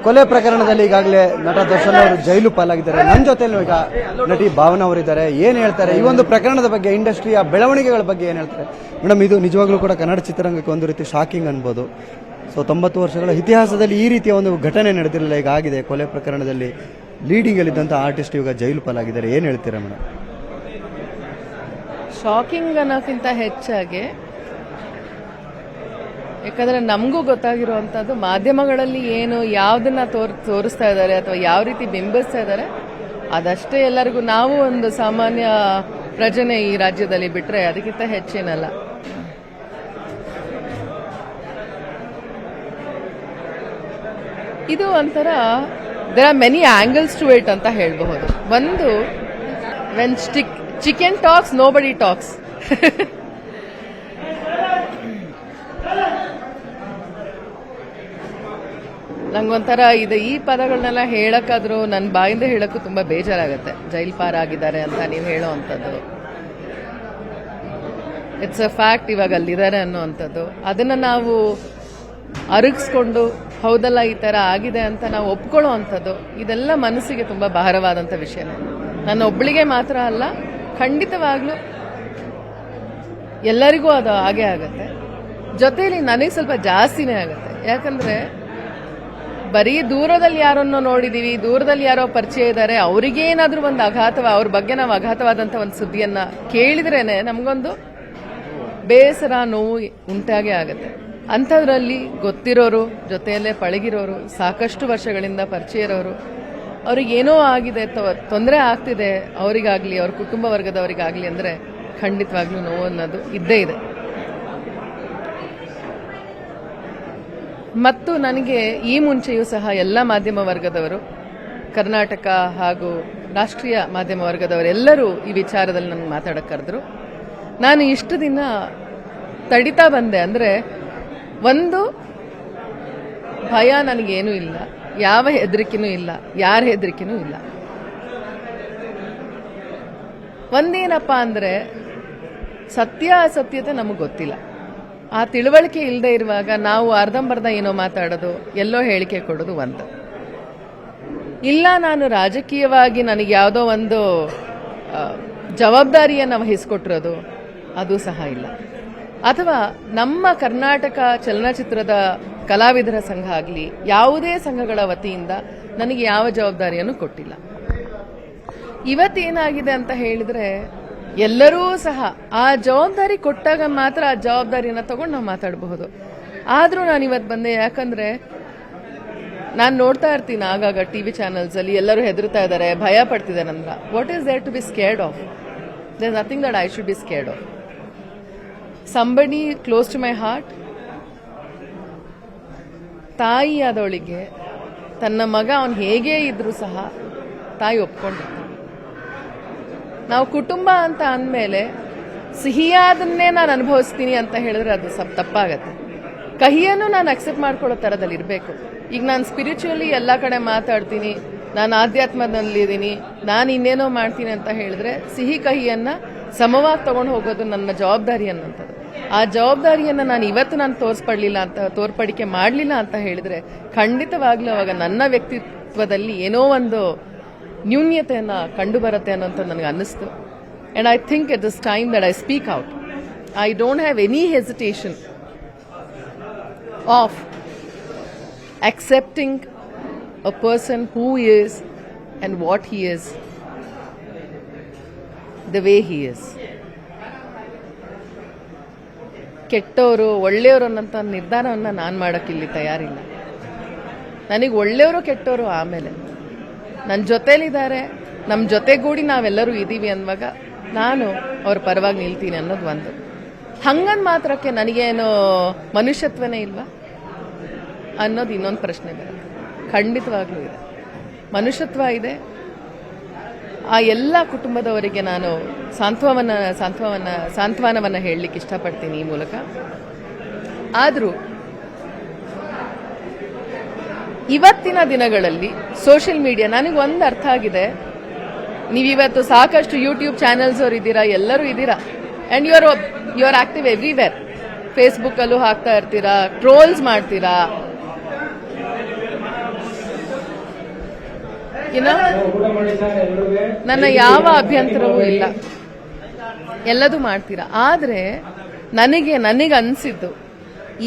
ಕೊಲೆ ಪ್ರಕರಣದಲ್ಲಿ ಈಗಾಗಲೇ ನಟ ದರ್ಶನ್ ಅವರು ಜೈಲು ಪಾಲಾಗಿದ್ದಾರೆ. ನನ್ನ ಜೊತೆಲೂ ಈಗ ನಟಿ ಭಾವನಾ ಅವರಿದ್ದಾರೆ. ಏನ್ ಹೇಳ್ತಾರೆ ಈ ಒಂದು ಪ್ರಕರಣದ ಬಗ್ಗೆ, ಇಂಡಸ್ಟ್ರಿಯ ಬೆಳವಣಿಗೆಗಳ ಬಗ್ಗೆ ಏನ್ ಹೇಳ್ತಾರೆ ಮೇಡಮ್? ಇದು ನಿಜವಾಗ್ಲೂ ಕೂಡ ಕನ್ನಡ ಚಿತ್ರರಂಗಕ್ಕೆ ಒಂದು ರೀತಿ ಶಾಕಿಂಗ್ ಅನ್ಬೋದು. ಸೊ 90 ವರ್ಷಗಳ ಇತಿಹಾಸದಲ್ಲಿ ಈ ರೀತಿಯ ಒಂದು ಘಟನೆ ನಡೆದಿರಲಿಲ್ಲ. ಈಗ ಆಗಿದೆ ಕೊಲೆ ಪ್ರಕರಣದಲ್ಲಿ ಲೀಡಿಂಗ್ ಅಲ್ಲಿದ್ದಂಥ ಆರ್ಟಿಸ್ಟ್ ಈಗ ಜೈಲು ಪಾಲಾಗಿದ್ದಾರೆ. ಏನ್ ಹೇಳ್ತೀರಾ ಮೇಡಮ್? ಶಾಕಿಂಗ್ ಅನ್ನೋಕ್ಕಿಂತ ಹೆಚ್ಚಾಗಿ, ಯಾಕಂದ್ರೆ ನಮಗೂ ಗೊತ್ತಾಗಿರುವಂಥದ್ದು ಮಾಧ್ಯಮಗಳಲ್ಲಿ ಏನು ಯಾವುದನ್ನ ತೋರಿಸ್ತಾ ಇದ್ದಾರೆ ಅಥವಾ ಯಾವ ರೀತಿ ಬಿಂಬಿಸ್ತಾ ಇದ್ದಾರೆ ಅದಷ್ಟೇ ಎಲ್ಲರಿಗೂ. ನಾವು ಒಂದು ಸಾಮಾನ್ಯ ಪ್ರಜೆನೆ ಈ ರಾಜ್ಯದಲ್ಲಿ, ಬಿಟ್ರೆ ಅದಕ್ಕಿಂತ ಹೆಚ್ಚೇನಲ್ಲ. ಇದು ಒಂಥರ there are many angles to it ಅಂತ ಹೇಳಬಹುದು. ಒಂದು, when chicken talks nobody talks. ನಂಗೊಂಥರ ಈ ಪದಗಳನ್ನೆಲ್ಲ ಹೇಳಕ್ಕಾದ್ರೂ ನನ್ನ ಬಾಯಿಂದ ಹೇಳಕ್ಕೂ ತುಂಬಾ ಬೇಜಾರಾಗತ್ತೆ. ಜೈಲ್ ಪಾರಾಗಿದ್ದಾರೆ ಅಂತ ನೀವು ಹೇಳೋ ಅಂಥದ್ದು, ಇಟ್ಸ್ ಅ ಫ್ಯಾಕ್ಟ್. ಇವಾಗ ಅಲ್ಲಿದ್ದಾರೆ ಅನ್ನೋವಂಥದ್ದು, ಅದನ್ನ ನಾವು ಅರಗಿಸ್ಕೊಂಡು ಹೌದಲ್ಲ ಈ ತರ ಆಗಿದೆ ಅಂತ ನಾವು ಒಪ್ಕೊಳ್ಳೋ ಅಂಥದ್ದು, ಇದೆಲ್ಲ ಮನಸ್ಸಿಗೆ ತುಂಬಾ ಭಾರವಾದಂಥ ವಿಷಯನೇ. ನನ್ನ ಒಬ್ಬಳಿಗೆ ಮಾತ್ರ ಅಲ್ಲ, ಖಂಡಿತವಾಗ್ಲೂ ಎಲ್ಲರಿಗೂ ಅದು ಹಾಗೆ ಆಗತ್ತೆ. ಜೊತೆಯಲ್ಲಿ ನನಗೆ ಸ್ವಲ್ಪ ಜಾಸ್ತಿನೇ ಆಗತ್ತೆ. ಯಾಕಂದ್ರೆ ಬರೀ ದೂರದಲ್ಲಿ ಯಾರನ್ನೋ ನೋಡಿದೀವಿ, ದೂರದಲ್ಲಿ ಯಾರೋ ಪರಿಚಯ ಇದ್ದಾರೆ, ಅವ್ರಿಗೇನಾದ್ರೂ ಒಂದು ಅವ್ರ ಬಗ್ಗೆ ನಾವು ಅಘಾತವಾದಂಥ ಒಂದು ಸುದ್ದಿಯನ್ನ ಕೇಳಿದ್ರೇನೆ ನಮಗೊಂದು ಬೇಸರ, ನೋವು ಉಂಟಾಗೇ ಆಗತ್ತೆ. ಅಂಥದ್ರಲ್ಲಿ ಗೊತ್ತಿರೋರು, ಜೊತೆಯಲ್ಲೇ ಪಳಗಿರೋರು, ಸಾಕಷ್ಟು ವರ್ಷಗಳಿಂದ ಪರಿಚಯ ಇರೋರು, ಅವ್ರಿಗೇನೋ ಆಗಿದೆ, ತೊಂದರೆ ಆಗ್ತಿದೆ ಅವರಿಗಾಗ್ಲಿ, ಅವ್ರ ಕುಟುಂಬ ವರ್ಗದವರಿಗಾಗ್ಲಿ ಅಂದ್ರೆ ಖಂಡಿತವಾಗ್ಲೂ ನೋವು ಅನ್ನೋದು ಇದ್ದೇ ಇದೆ. ಮತ್ತು ನನಗೆ ಈ ಮುಂಚೆಯೂ ಸಹ ಎಲ್ಲ ಮಾಧ್ಯಮ ವರ್ಗದವರು, ಕರ್ನಾಟಕ ಹಾಗೂ ರಾಷ್ಟ್ರೀಯ ಮಾಧ್ಯಮ ವರ್ಗದವರೆಲ್ಲರೂ ಈ ವಿಚಾರದಲ್ಲಿ ನನಗೆ ಮಾತಾಡಕ್ಕೆ ಕರೆದ್ರು. ನಾನು ಇಷ್ಟು ದಿನ ತಡಿತಾ ಬಂದೆ. ಅಂದ್ರೆ ಒಂದು, ಭಯ ನನಗೇನೂ ಇಲ್ಲ, ಯಾವ ಹೆದರಿಕೆನೂ ಇಲ್ಲ, ಯಾರ ಹೆದರಿಕೆನೂ ಇಲ್ಲ. ಒಂದೇನಪ್ಪ ಅಂದ್ರೆ ಸತ್ಯ ಅಸತ್ಯತೆ ನಮಗೆ ಗೊತ್ತಿಲ್ಲ. ಆ ತಿಳುವಳಿಕೆ ಇಲ್ಲದೆ ಇರುವಾಗ ನಾವು ಅರ್ಧಂಬರ್ಧ ಏನೋ ಮಾತಾಡೋದು, ಎಲ್ಲೋ ಹೇಳಿಕೆ ಕೊಡೋದು ಒಂದು. ಇಲ್ಲ ನಾನು ರಾಜಕೀಯವಾಗಿ ನನಗೆ ಯಾವುದೋ ಒಂದು ಜವಾಬ್ದಾರಿಯನ್ನು ವಹಿಸಿಕೊಟ್ಟಿರೋದು, ಅದು ಸಹ ಇಲ್ಲ. ಅಥವಾ ನಮ್ಮ ಕರ್ನಾಟಕ ಚಲನಚಿತ್ರದ ಕಲಾವಿದರ ಸಂಘ ಆಗಲಿ, ಯಾವುದೇ ಸಂಘಗಳ ವತಿಯಿಂದ ನನಗೆ ಯಾವ ಜವಾಬ್ದಾರಿಯನ್ನು ಕೊಟ್ಟಿಲ್ಲ. ಇವತ್ತೇನಾಗಿದೆ ಅಂತ ಹೇಳಿದ್ರೆ, ಎಲ್ಲರೂ ಸಹ ಆ ಜವಾಬ್ದಾರಿ ಕೊಟ್ಟಾಗ ಮಾತ್ರ ಆ ಜವಾಬ್ದಾರಿಯನ್ನು ತಗೊಂಡು ನಾವು ಮಾತಾಡಬಹುದು. ಆದ್ರೂ ನಾನು ಇವತ್ತು ಬಂದೆ. ಯಾಕಂದ್ರೆ ನಾನು ನೋಡ್ತಾ ಇರ್ತೀನಿ ಆಗಾಗ ಟಿವಿ ಚಾನೆಲ್ಸ್ ಅಲ್ಲಿ ಎಲ್ಲರೂ ಹೆದರ್ತಾ ಇದ್ದಾರೆ, ಭಯ ಪಡ್ತಿದ್ದಾರೆ. ಅಂದ್ರ what is there to be scared of? There is nothing that I should be scared of. Somebody close to my heart, ತಾಯಿಯಾದವಳಿಗೆ ತನ್ನ ಮಗ ಅವನು ಹೇಗೇ ಇದ್ರೂ ಸಹ ತಾಯಿ ಒಪ್ಕೊಂಡಿರ್ತಾಳೆ. ನಾವು ಕುಟುಂಬ ಅಂತ ಅಂದಮೇಲೆ ಸಿಹಿಯಾದನ್ನೇ ನಾನು ಅನುಭವಿಸ್ತೀನಿ ಅಂತ ಹೇಳಿದ್ರೆ ಅದು ಸ್ವಲ್ಪ ತಪ್ಪಾಗತ್ತೆ. ಕಹಿಯನ್ನು ನಾನು ಅಕ್ಸೆಪ್ಟ್ ಮಾಡ್ಕೊಳ್ಳೋ ಥರದಲ್ಲಿ ಇರಬೇಕು. ಈಗ ನಾನು ಸ್ಪಿರಿಚುವಲಿ ಎಲ್ಲ ಕಡೆ ಮಾತಾಡ್ತೀನಿ, ನಾನು ಆಧ್ಯಾತ್ಮದಲ್ಲಿದ್ದೀನಿ, ನಾನು ಇನ್ನೇನೋ ಮಾಡ್ತೀನಿ ಅಂತ ಹೇಳಿದ್ರೆ ಸಿಹಿ ಕಹಿಯನ್ನ ಸಮವಾಗಿ ತಗೊಂಡು ಹೋಗೋದು ನನ್ನ ಜವಾಬ್ದಾರಿ ಅನ್ನೋಂಥದ್ದು. ಆ ಜವಾಬ್ದಾರಿಯನ್ನು ನಾನು ಇವತ್ತು ತೋರ್ಪಡಿಕೆ ಮಾಡಲಿಲ್ಲ ಅಂತ ಹೇಳಿದ್ರೆ ಖಂಡಿತವಾಗ್ಲೂ ಅವಾಗ ನನ್ನ ವ್ಯಕ್ತಿತ್ವದಲ್ಲಿ ಏನೋ ಒಂದು ನ್ಯೂನ್ಯತೆಯನ್ನ ಕಂಡು ಬರುತ್ತೆ ಅನ್ನೋಂಥ ನನಗೆ ಅನ್ನಿಸ್ತು. And I think it is time that I speak out. I don't have any hesitation of accepting a person who is and what he is, the way he is. ಕೆಟ್ಟವರು ಒಳ್ಳೆಯವರು ಅನ್ನೋಂಥ ನಿರ್ಧಾರವನ್ನು ನಾನು ಮಾಡೋಕ್ಕಿಲ್ಲಿ ತಯಾರಿಲ್ಲ. ನನಗೆ ಒಳ್ಳೆಯವರು ಕೆಟ್ಟವರು ಆಮೇಲೆ ನನ್ನ ಜೊತೆಲಿದ್ದಾರೆ, ನಮ್ಮ ಜೊತೆಗೂಡಿ ನಾವೆಲ್ಲರೂ ಇದ್ದೀವಿ ಅನ್ನುವಾಗ ನಾನು ಅವ್ರ ಪರವಾಗಿ ನಿಲ್ತೀನಿ ಅನ್ನೋದು ಒಂದು. ಹಂಗನ್ ಮಾತ್ರಕ್ಕೆ ನನಗೇನು ಮನುಷ್ಯತ್ವನೇ ಇಲ್ವಾ ಅನ್ನೋದು ಇನ್ನೊಂದು ಪ್ರಶ್ನೆ ಬರುತ್ತೆ. ಖಂಡಿತವಾಗ್ಲೂ ಇದೆ, ಮನುಷ್ಯತ್ವ ಇದೆ. ಆ ಎಲ್ಲ ಕುಟುಂಬದವರಿಗೆ ನಾನು ಸಾಂತ್ವನವನ್ನು ಹೇಳಲಿಕ್ಕೆ ಇಷ್ಟಪಡ್ತೀನಿ ಈ ಮೂಲಕ. ಆದರೂ ಇವತ್ತಿನ ದಿನಗಳಲ್ಲಿ ಸೋಷಿಯಲ್ ಮೀಡಿಯಾ ನನಗೆ ಒಂದು ಅರ್ಥ ಆಗಿದೆ. ನೀವಿವತ್ತು ಸಾಕಷ್ಟು ಯೂಟ್ಯೂಬ್ ಚಾನೆಲ್ಸ್ ಅವರು ಇದ್ದೀರಾ, ಎಲ್ಲರೂ ಇದ್ದೀರಾ, and you are active everywhere. Facebook ಅಲ್ಲೂ ಹಾಕ್ತಾ ಇರ್ತೀರಾ, ಟ್ರೋಲ್ಸ್ ಮಾಡ್ತೀರಾ, ನನ್ನ ಯಾವ ಅಭ್ಯಂತರವೂ ಇಲ್ಲ, ಎಲ್ಲದೂ ಮಾಡ್ತೀರಾ. ಆದರೆ ನನಗೆ ಅನ್ಸಿದ್ದು,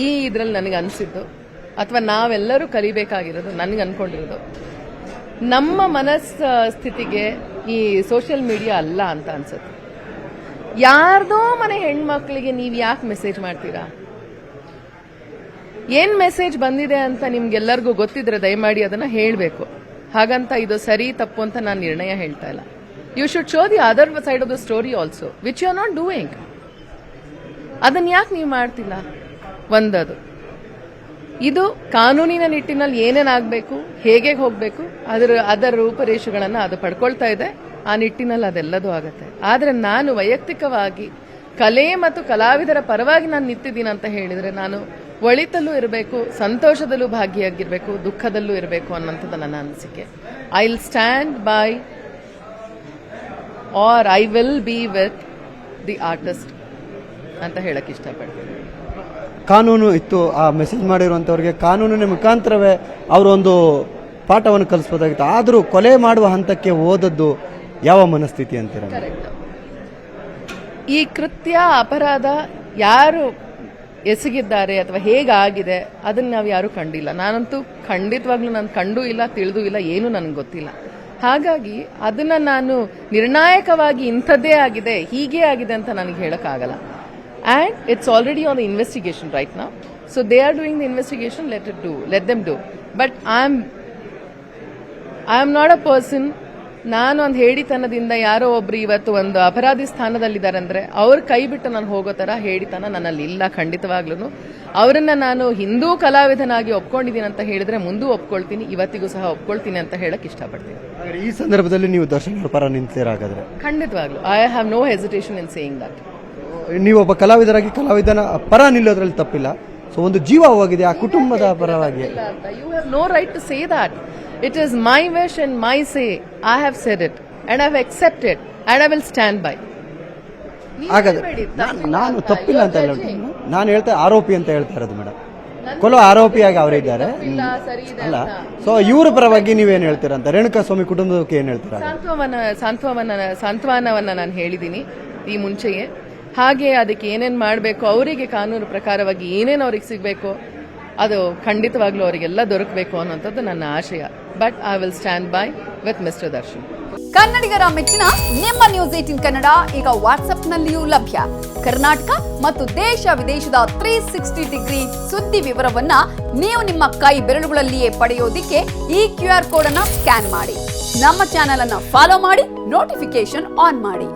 ಈ ಇದ್ರಲ್ಲಿ ನನಗೆ ಅನ್ಸಿದ್ದು ಅಥವಾ ನಾವೆಲ್ಲರೂ ಕಲಿಬೇಕಾಗಿರೋದು, ನನಗೆ ಅನ್ಕೊಂಡಿರೋದು, ನಮ್ಮ ಮನಸ್ಥಿತಿಗೆ ಈ ಸೋಷಿಯಲ್ ಮೀಡಿಯಾ ಅಲ್ಲ ಅಂತ ಅನ್ಸುತ್ತೆ. ಯಾರ್ದೋ ಮನೆ ಹೆಣ್ಮಕ್ಳಿಗೆ ನೀವು ಯಾಕೆ ಮೆಸೇಜ್ ಮಾಡ್ತೀರಾ? ಏನ್ ಮೆಸೇಜ್ ಬಂದಿದೆ ಅಂತ ನಿಮ್ಗೆಲ್ಲರಿಗೂ ಗೊತ್ತಿದ್ರೆ ದಯಮಾಡಿ ಅದನ್ನ ಹೇಳಬೇಕು. ಹಾಗಂತ ಇದು ಸರಿ ತಪ್ಪು ಅಂತ ನಾನು ನಿರ್ಣಯ ಹೇಳ್ತಾ ಇಲ್ಲ. You should show the other side of the story also, which you are not doing. ಅದನ್ನ ಯಾಕೆ ನೀವು ಮಾಡ್ತಿಲ್ಲ? ಒಂದದು. ಇದು ಕಾನೂನಿನ ನಿಟ್ಟಿನಲ್ಲಿ ಏನೇನಾಗಬೇಕು, ಹೇಗೆ ಹೋಗಬೇಕು, ಅದರ ರೂಪರೇಷೆಗಳನ್ನು ಅದು ಪಡ್ಕೊಳ್ತಾ ಇದೆ. ಆ ನಿಟ್ಟಿನಲ್ಲಿ ಅದೆಲ್ಲದೂ ಆಗತ್ತೆ. ಆದರೆ ನಾನು ವೈಯಕ್ತಿಕವಾಗಿ ಕಲೆ ಮತ್ತು ಕಲಾವಿದರ ಪರವಾಗಿ ನಾನು ನಿಂತಿದ್ದೀನಿ ಅಂತ ಹೇಳಿದ್ರೆ, ನಾನು ಒಳಿತಲ್ಲೂ ಇರಬೇಕು, ಸಂತೋಷದಲ್ಲೂ ಭಾಗಿಯಾಗಿರ್ಬೇಕು, ದುಃಖದಲ್ಲೂ ಇರಬೇಕು ಅನ್ನೋಂಥದ್ದು ನನ್ನ ಅನಿಸಿಕೆ. I will stand by or I will be with the artist ಅಂತ ಹೇಳಕ್ ಇಷ್ಟಪಡ್ತೀನಿ. ಕಾನೂನು ಇತ್ತು, ಆ ಮೆಸೇಜ್ ಮಾಡಿರುವಂತವ್ರಿಗೆ ಕಾನೂನಿನ ಮುಖಾಂತರವೇ ಅವರೊಂದು ಪಾಠವನ್ನು ಕಲಿಸಬಹುದಾಗಿತ್ತು. ಆದರೂ ಕೊಲೆ ಮಾಡುವ ಹಂತಕ್ಕೆ ಹೋದದ್ದು ಯಾವ ಮನಸ್ಥಿತಿ ಅಂತೀರ? ಈ ಕೃತ್ಯ ಅಪರಾಧ ಯಾರು ಎಸಗಿದ್ದಾರೆ ಅಥವಾ ಹೇಗಾಗಿದೆ ಅದನ್ನ ನಾವು ಯಾರು ಕಂಡಿಲ್ಲ. ನಾನಂತೂ ಖಂಡಿತವಾಗ್ಲೂ ನಾನು ಕಂಡೂ ಇಲ್ಲ, ತಿಳಿದೂ ಇಲ್ಲ, ಏನು ನನಗೆ ಗೊತ್ತಿಲ್ಲ. ಹಾಗಾಗಿ ಅದನ್ನ ನಾನು ನಿರ್ಣಾಯಕವಾಗಿ ಇಂಥದ್ದೇ ಆಗಿದೆ, ಹೀಗೆ ಆಗಿದೆ ಅಂತ ನನಗೆ ಹೇಳಕ್ಕಾಗಲ್ಲ. And it's already on the investigation right now. So they are doing the investigation, let them do. But I am not a person, ನಾನು ಒಂದು ಹೇಡಿತನದಿಂದ ಯಾರೋ ಒಬ್ರು ಇವತ್ತು ಒಂದು ಅಪರಾಧಿ ಸ್ಥಾನದಲ್ಲಿದ್ದಾರೆ ಅಂದ್ರೆ ಅವ್ರ ಕೈ ಬಿಟ್ಟು ನಾನು ಹೋಗೋ ತರ ಹೇಡಿತನ ನನ್ನಲ್ಲಿ ಇಲ್ಲ ಖಂಡಿತವಾಗ್ಲೂ. ಅವರನ್ನ ನಾನು ಹಿಂದೂ ಕಲಾವಿದನಾಗಿ ಒಪ್ಕೊಂಡಿದ್ದೀನಿ ಅಂತ ಹೇಳಿದ್ರೆ ಮುಂದೂ ಒಪ್ಕೊಳ್ತೀನಿ, ಇವತ್ತಿಗೂ ಸಹ ಒಪ್ಕೊಳ್ತೀನಿ ಅಂತ ಹೇಳಕ್ ಇಷ್ಟಪಡ್ತೀನಿ. ಈ ಸಂದರ್ಭದಲ್ಲಿ ನೀವು ದರ್ಶನ್ ಅವರ ಪರ ನಿಂತಿರಾಗಾದ್ರೆ? ಖಂಡಿತವಾಗ್ಲೂ I have no hesitation in saying that. ನೀವೊಬ್ಬ ಕಲಾವಿದರಾಗಿ ಕಲಾವಿದನ ಪರ ನಿಲ್ಲೋದ್ರಲ್ಲಿ ತಪ್ಪಿಲ್ಲ. ಸೊ ಒಂದು ಜೀವ ಹೋಗಿದೆ ಆ ಕುಟುಂಬದ ಪರವಾಗಿ. You have no right to say that. It is my wish and my say. I have said it and I have accepted and I will stand by. ನಾನು ತಪ್ಪಿಲ್ಲ ಅಂತ ಹೇಳ್ತೀನಿ. ನಾನು ಹೇಳ್ತಾ ಆರೋಪಿ ಅಂತ ಹೇಳ್ತಾ ಇರೋದು ಮೇಡಮ್. ಕೊಲೋ ಆರೋಪಿಯಾಗಿ ಅವರಿದ್ದಾರೆ ಅಲ್ಲ. ಸೊ ಇವರ ಪರವಾಗಿ ನೀವೇನು ಹೇಳ್ತೀರಾ ಅಂತ, ರೇಣುಕಾ ಸ್ವಾಮಿ ಕುಟುಂಬಕ್ಕೆ ಏನ್ ಹೇಳ್ತೀರಾ? ಸಾಂತ್ವನವನ್ನ ನಾನು ಹೇಳಿದ್ದೀನಿ ಈ ಮುಂಚೆಯೇ. ಹಾಗೆ ಅದಕ್ಕೆ ಏನೇನ್ ಮಾಡಬೇಕು, ಅವರಿಗೆ ಕಾನೂನು ಪ್ರಕಾರವಾಗಿ ಏನೇನು ಅವ್ರಿಗೆ ಸಿಗಬೇಕು ಅದು ಖಂಡಿತವಾಗ್ಲೂ ಅವರಿಗೆಲ್ಲ ದೊರಕಬೇಕು ಅನ್ನೋಂಥದ್ದು ನನ್ನ ಆಶಯ. But I will stand by with mister Darshan. ಕನ್ನಡಿಗರ ಮೆಚ್ಚಿನ ನಿಮ್ಮ ನ್ಯೂಸ್ 18 ಕನ್ನಡ ಈಗ ವಾಟ್ಸ್ಆಪ್ನಲ್ಲಿಯೂ ಲಭ್ಯ. ಕರ್ನಾಟಕ ಮತ್ತು ದೇಶ ವಿದೇಶದ 360 ಡಿಗ್ರಿ ಸುದ್ದಿ ವಿವರವನ್ನ ನೀವು ನಿಮ್ಮ ಕೈ ಬೆರಳುಗಳಲ್ಲಿಯೇ ಪಡೆಯೋದಿಕ್ಕೆ ಈ QR ಕೋಡ್ ಅನ್ನ ಸ್ಕ್ಯಾನ್ ಮಾಡಿ. ನಮ್ಮ ಚಾನೆಲ್ ಅನ್ನ ಫಾಲೋ ಮಾಡಿ, ನೋಟಿಫಿಕೇಶನ್ ಆನ್ ಮಾಡಿ.